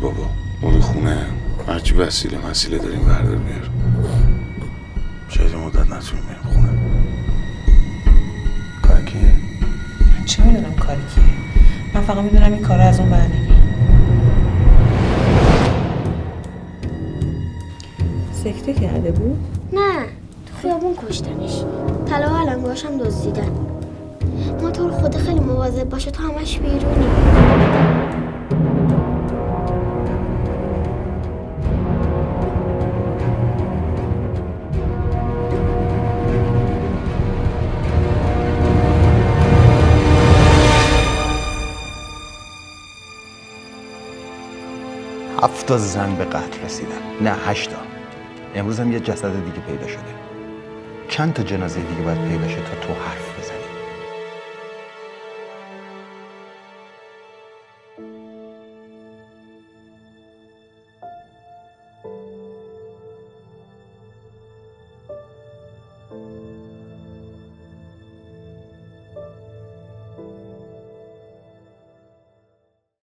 بابا برو خونه، هرچی وسیله داریم بردار بیار. شاید مدت نتونیم بریم خونه. کار کیه؟ چه میدونم کاری کیه. من فقط میدونم این کار از اون برنمیاد. سکته کرده بود؟ نه، تو خیابون کشتنش. طلا و علنگاش هم دزدیدن. ما تو رو خدا خیلی مواظب باشه، تو همش بیرونی. هفت زن به قتل رسیدن، نه 8. امروز هم یه جسد دیگه پیدا شده. چند تا جنازه دیگه باید پیدا شه تا تو حرف